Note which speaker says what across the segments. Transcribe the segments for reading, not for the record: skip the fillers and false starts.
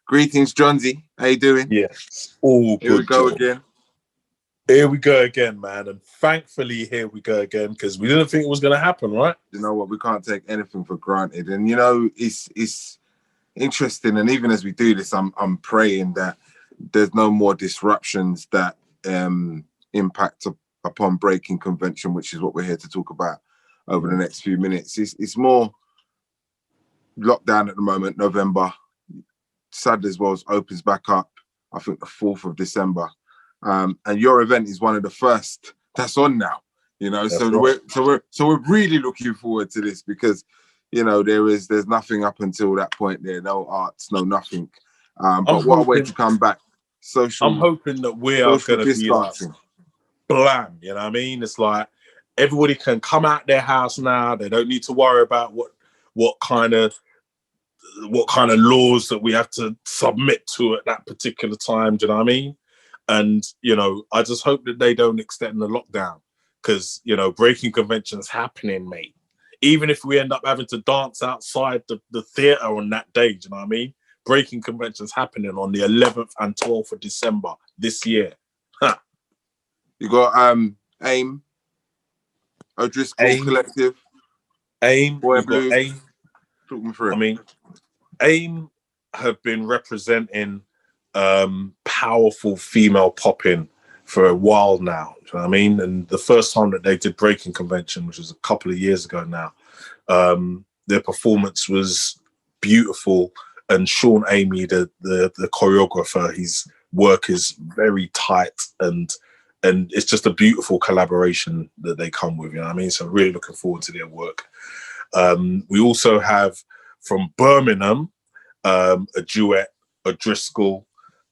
Speaker 1: Greetings, Jonzi. How you doing?
Speaker 2: Yeah, all good.
Speaker 1: Here we go again.
Speaker 2: Here we go again, man. And thankfully, here we go again, because we didn't think it was going to happen, right?
Speaker 1: You know what? We can't take anything for granted. And, you know, it's interesting. And even as we do this, I'm praying that there's no more disruptions that impact upon Breakin Convention, which is what we're here to talk about over the next few minutes. It's more lockdown at the moment, November. Sadlers World opens back up, I think the 4th of December. And your event is one of the first that's on now, you know. We're really looking forward to this because, you know, there's nothing up until that point there, no arts, no nothing. But what a way to come back.
Speaker 2: I'm hoping that we are going to be like blam, you know what I mean? It's like everybody can come out their house now. They don't need to worry about what kind of laws that we have to submit to at that particular time. Do you know what I mean? And, you know, I just hope that they don't extend the lockdown because, you know, Breakin Convention's happening, mate. Even if we end up having to dance outside the theatre on that day, do you know what I mean? Breakin Convention's happening on the 11th and 12th of December this year. Huh.
Speaker 1: You got AIM, O'Driscoll Collective.
Speaker 2: AIM,
Speaker 1: Boy Blue.
Speaker 2: AIM.
Speaker 1: Talk me through it.
Speaker 2: I mean, AIM have been representing powerful female popping for a while now. Do you know what I mean? And the first time that they did Breakin Convention, which was a couple of years ago now, their performance was beautiful. And Sean Amy, the choreographer, his work is very tight and it's just a beautiful collaboration that they come with. You know what I mean? So really looking forward to their work. We also have from Birmingham a duet, O'Driscoll.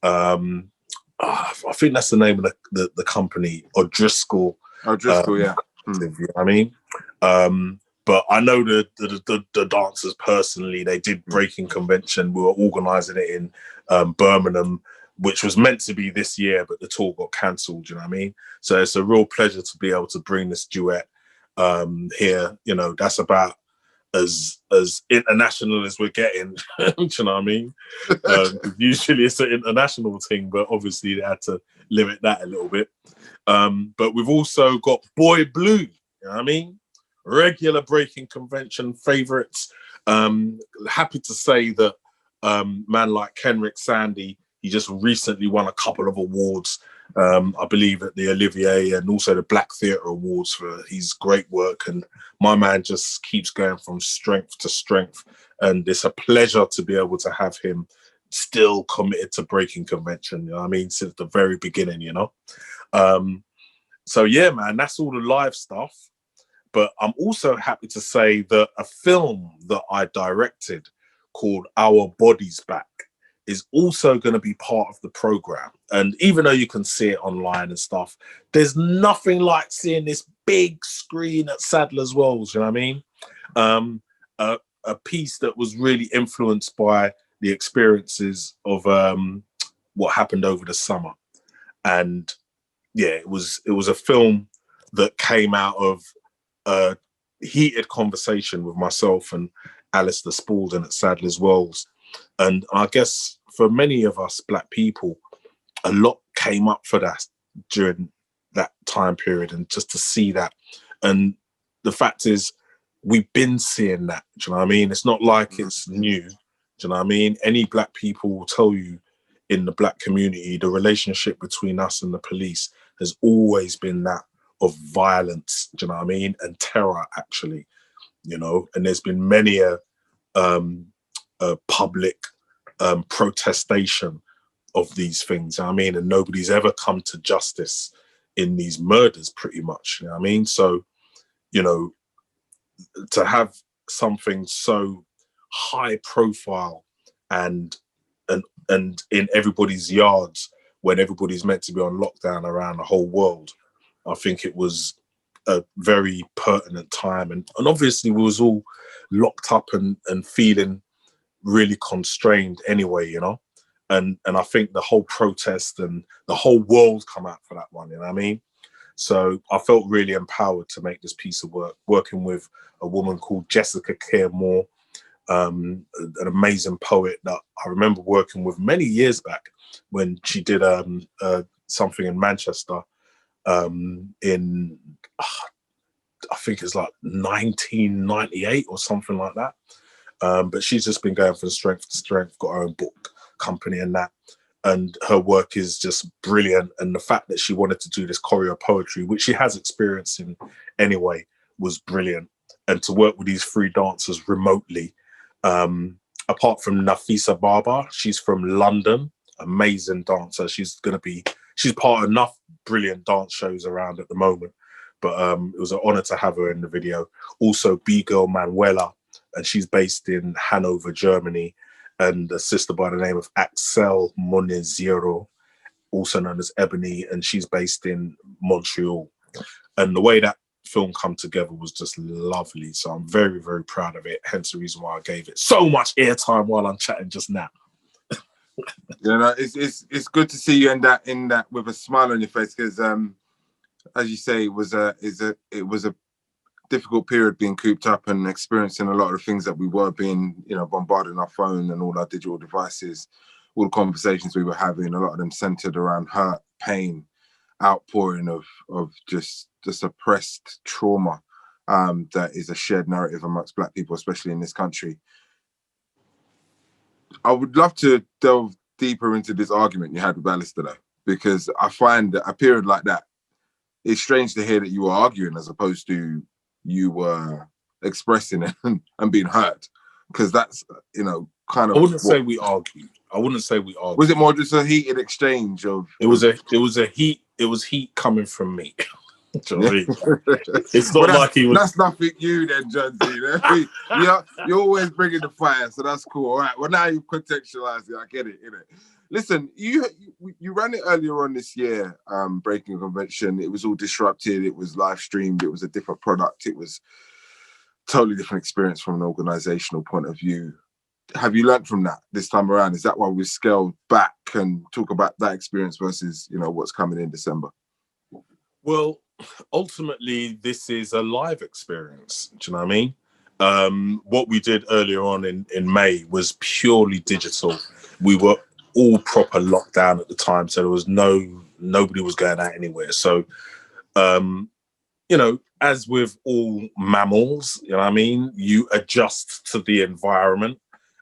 Speaker 2: I think that's the name of the company, O'Driscoll.
Speaker 1: O'Driscoll, yeah.
Speaker 2: You know what I mean? But I know the dancers personally. They did Breakin Convention. We were organising it in Birmingham, which was meant to be this year, but the tour got cancelled. You know what I mean? So it's a real pleasure to be able to bring this duet here. You know, that's about as international as we're getting. Do you know what I mean? Usually it's an international thing, but obviously they had to limit that a little bit. But we've also got Boy Blue. You know what I mean? Regular Breakin Convention favourites. Happy to say that man like Kenrick Sandy, he just recently won a couple of awards, I believe at the Olivier and also the Black Theatre Awards for his great work. And my man just keeps going from strength to strength. And it's a pleasure to be able to have him still committed to Breakin Convention, you know what I mean, since the very beginning, you know. So yeah, man, that's all the live stuff. But I'm also happy to say that a film that I directed called Our Bodies Back is also going to be part of the program. And even though you can see it online and stuff, there's nothing like seeing this big screen at Sadlers Wells, you know what I mean? A piece that was really influenced by the experiences of what happened over the summer. And yeah, it was a film that came out of a heated conversation with myself and Alistair Spalding at Sadlers Wells. And I guess for many of us Black people, a lot came up for that during that time period, and just to see that. And the fact is, we've been seeing that. Do you know what I mean? It's not like it's new. Do you know what I mean? Any Black people will tell you in the Black community, the relationship between us and the police has always been that of violence. Do you know what I mean? And terror, actually. You know, and there's been many a public protestation of these things, you know what I mean? And nobody's ever come to justice in these murders, pretty much, you know what I mean? So, you know, to have something so high profile and in everybody's yards when everybody's meant to be on lockdown around the whole world, I think it was a very pertinent time. And obviously we was all locked up and feeling really constrained anyway, you know? And I think the whole protest and the whole world come out for that one, you know what I mean? So I felt really empowered to make this piece of work, working with a woman called Jessica Care Moore, an amazing poet that I remember working with many years back when she did something in Manchester in, I think it's like 1998 or something like that. But she's just been going from strength to strength, got her own book company and that. And her work is just brilliant. And the fact that she wanted to do this choreo poetry, which she has experience in anyway, was brilliant. And to work with these three dancers remotely, apart from Nafisa Barber, she's from London, amazing dancer. She's part of enough brilliant dance shows around at the moment. But it was an honor to have her in the video. Also, B-Girl Manuela, and she's based in Hanover, Germany, and a sister by the name of Axel Monezero, also known as Ebony, and she's based in Montreal. And the way that film come together was just lovely. So I'm very, very proud of it. Hence the reason why I gave it so much airtime while I'm chatting just now.
Speaker 1: You know, it's good to see you in that with a smile on your face, because as you say, it was a difficult period being cooped up and experiencing a lot of the things that we were being, bombarded on our phone and all our digital devices, all the conversations we were having, a lot of them centered around hurt, pain, outpouring of just suppressed trauma that is a shared narrative amongst Black people, especially in this country. I would love to delve deeper into this argument you had with Alistair, though, because I find that a period like that, it's strange to hear that you were arguing as opposed to you were expressing it and being hurt, because that's kind of.
Speaker 2: I wouldn't say we argued.
Speaker 1: Was it more just a heated exchange of?
Speaker 2: It was heat coming from me. It's not like he was.
Speaker 1: That's nothing you then, Jonzi. You're always bringing the fire, so that's cool. All right. Well, now you've contextualized it. I get it. Listen, you ran it earlier on this year, Breakin Convention. It was all disrupted. It was live streamed. It was a different product. It was totally different experience from an organizational point of view. Have you learned from that this time around? Is that why we scaled back and talk about that experience versus what's coming in December?
Speaker 2: Well, ultimately, this is a live experience. Do you know what I mean? What we did earlier on in May was purely digital. We were all proper lockdown at the time, so there was nobody was going out anywhere. So, as with all mammals, you know what I mean, you adjust to the environment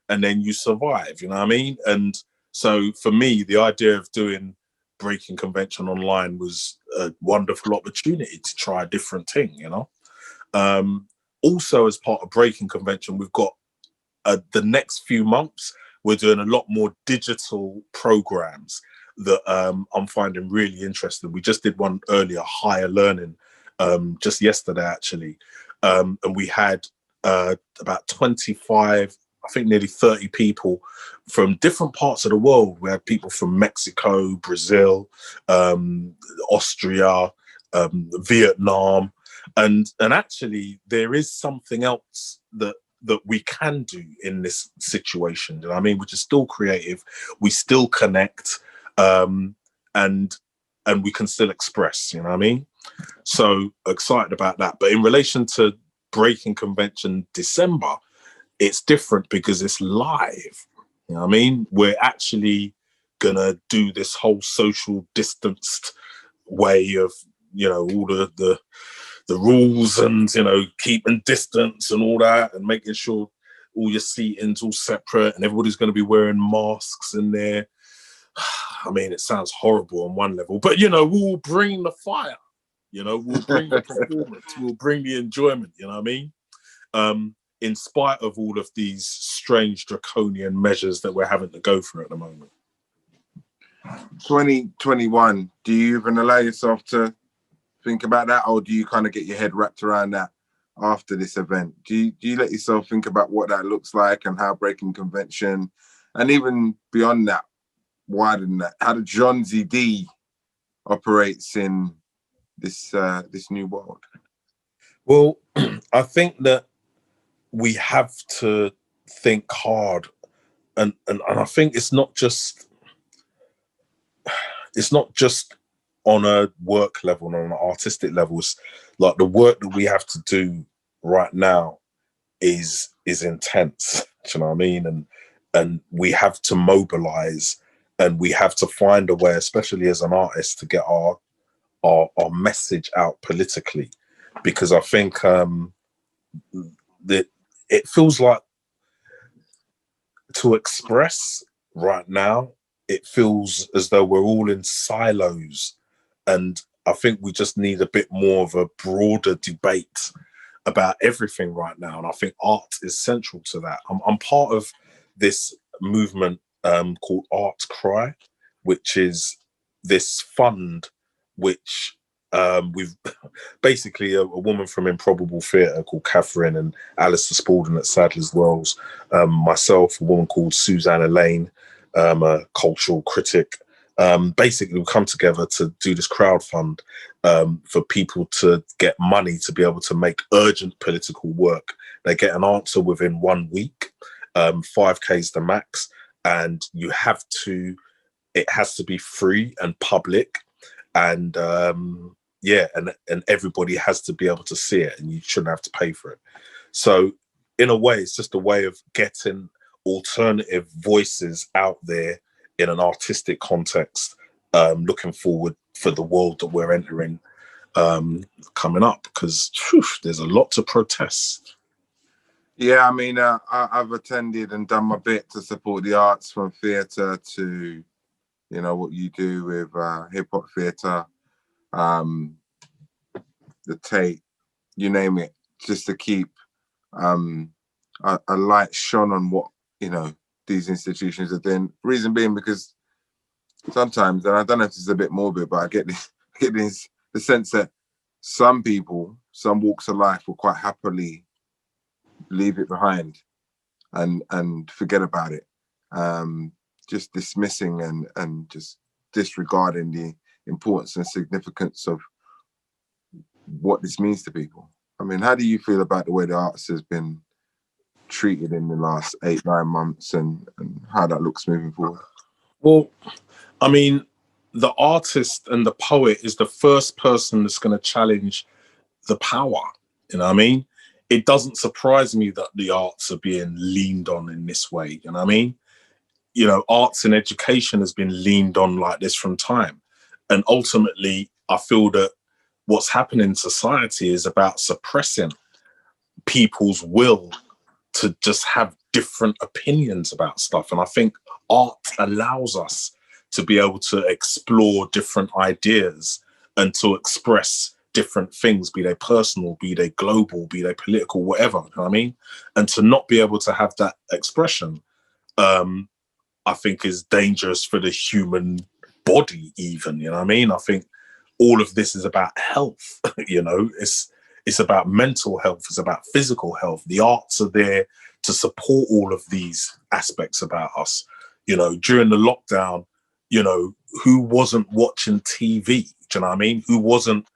Speaker 2: and then you survive. You know what I mean? And so for me, the idea of doing Breakin Convention online was a wonderful opportunity to try a different thing. Also, as part of Breakin Convention, we've got the next few months, we're doing a lot more digital programs that I'm finding really interesting. We just did one earlier, higher learning, just yesterday, actually. And we had about 25, I think nearly 30 people from different parts of the world. We had people from Mexico, Brazil, Austria, Vietnam. And actually, there is something else that we can do in this situation. You know what I mean? Which is still creative. We still connect, and we can still express. You know what I mean? So excited about that. But in relation to Breakin Convention December, it's different because it's live. You know what I mean? We're actually gonna do this whole social distanced way of all the rules and keeping distance and all that, and making sure all your seating's all separate and everybody's going to be wearing masks in there. I mean, it sounds horrible on one level, but we'll bring the fire. We'll bring the performance. We'll bring the enjoyment. You know what I mean? In spite of all of these strange draconian measures that we're having to go through at the moment.
Speaker 1: 2021. Do you even allow yourself to think about that, or do you kind of get your head wrapped around that after this event? Do you let yourself think about what that looks like and how Breakin Convention, and even beyond that, wider than that, how the Jonzi D operates in this new world?
Speaker 2: Well, I think that we have to think hard, and I think it's not just on a work level and on an artistic level. It's like the work that we have to do right now is intense. Do you know what I mean? And we have to mobilize, and we have to find a way, especially as an artist, to get our message out politically, because I think that it feels like, to express right now, it feels as though we're all in silos, and I think we just need a bit more of a broader debate about everything right now, and I think art is central to that. I'm part of this movement called Art Cry, which is this fund which we've basically a woman from Improbable Theatre called Catherine, and Alistair Spalding at Sadlers Wells, myself, a woman called Susanna Lane, a cultural critic. Basically, we come together to do this crowdfund for people to get money to be able to make urgent political work. They get an answer within 1 week. 5K is the max, and it has to be free and public, and and everybody has to be able to see it, and you shouldn't have to pay for it. So in a way, it's just a way of getting alternative voices out there in an artistic context, looking forward for the world that we're entering coming up, because there's a lot to protest.
Speaker 1: Yeah, I mean, I've attended and done my bit to support the arts, from theatre to, you know, what you do with hip hop theatre, the Tate, you name it, just to keep a light shone on what, you know, these institutions are doing. Reason being, because sometimes, and I don't know if this is a bit morbid, but I get the sense that some people, some walks of life, will quite happily leave it behind and forget about it, just dismissing and just disregarding the importance and significance of what this means to people. I mean, how do you feel about the way the arts has been treated in the last 8-9 months, and how that looks moving forward?
Speaker 2: Well, I mean, the artist and the poet is the first person that's going to challenge the power. You know what I mean? It doesn't surprise me that the arts are being leaned on in this way. You know what I mean? You know, arts and education has been leaned on like this from time. And ultimately, I feel that what's happening in society is about suppressing people's will to just have different opinions about stuff. And I think art allows us to be able to explore different ideas and to express different things, be they personal, be they global, be they political, whatever, you know what I mean? And to not be able to have that expression, I think is dangerous for the human body even, you know what I mean? I think all of this is about health, you know, it's about mental health, it's about physical health. The arts are there to support all of these aspects about us. You know, during the lockdown, you know, who wasn't watching TV? Do you know what I mean? Who wasn't,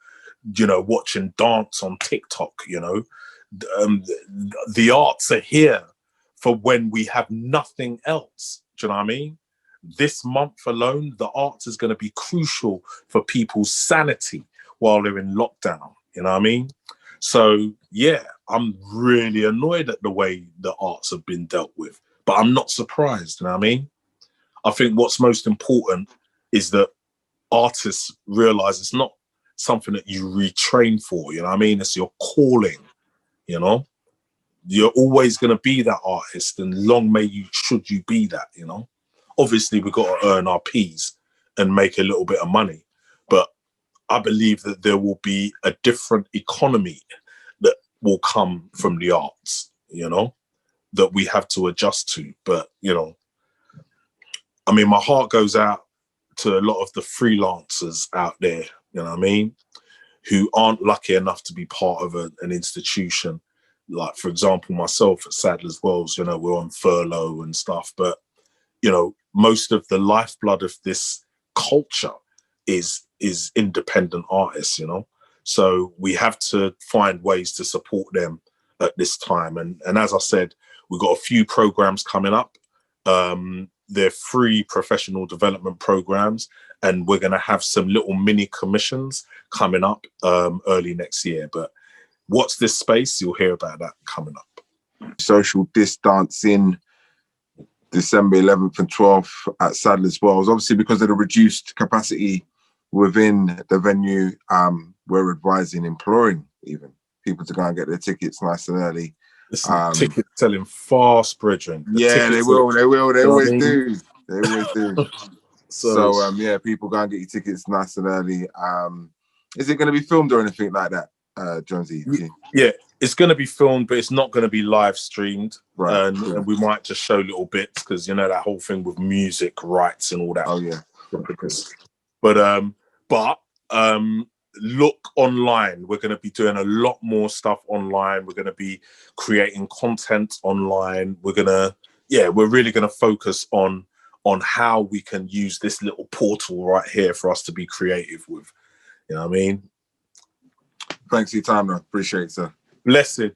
Speaker 2: you know, watching dance on TikTok? You know, the arts are here for when we have nothing else. Do you know what I mean? This month alone, the arts is going to be crucial for people's sanity while they're in lockdown. You know what I mean? So, yeah, I'm really annoyed at the way the arts have been dealt with, but I'm not surprised. You know what I mean? I think what's most important is that artists realize it's not something that you retrain for. You know what I mean? It's your calling, you know? You're always going to be that artist, and long may you, should you be that, you know? Obviously, we've got to earn our P's and make a little bit of money. But I believe that there will be a different economy that will come from the arts, you know, that we have to adjust to. But, you know, I mean, my heart goes out to a lot of the freelancers out there, you know what I mean, who aren't lucky enough to be part of an institution. Like, for example, myself at Sadlers Wells, you know, we're on furlough and stuff. But, you know, most of the lifeblood of this culture is independent artists, you know. So we have to find ways to support them at this time. And as I said, we've got a few programs coming up. They're free professional development programs, and we're going to have some little mini commissions coming up early next year. But watch this space, you'll hear about that coming up.
Speaker 1: social distancing December 11th and 12th at Sadlers Wells. Obviously, because of the reduced capacity within the venue, we're advising, imploring even people to go and get their tickets nice and early.
Speaker 2: Tickets selling fast, brethren.
Speaker 1: They always do. They always do. So yeah, people go and get your tickets nice and early. Is it going to be filmed or anything like that, Jonzi?
Speaker 2: Yeah, it's going to be filmed, but it's not going to be live streamed.
Speaker 1: Right.
Speaker 2: And we might just show little bits because, you know, that whole thing with music rights and all that.
Speaker 1: Oh yeah.
Speaker 2: But look online. We're going to be doing a lot more stuff online. We're going to be creating content online. We're really going to focus on how we can use this little portal right here for us to be creative with. You know what I mean?
Speaker 1: Thanks for your time, though. Appreciate it, sir.
Speaker 2: Blessed.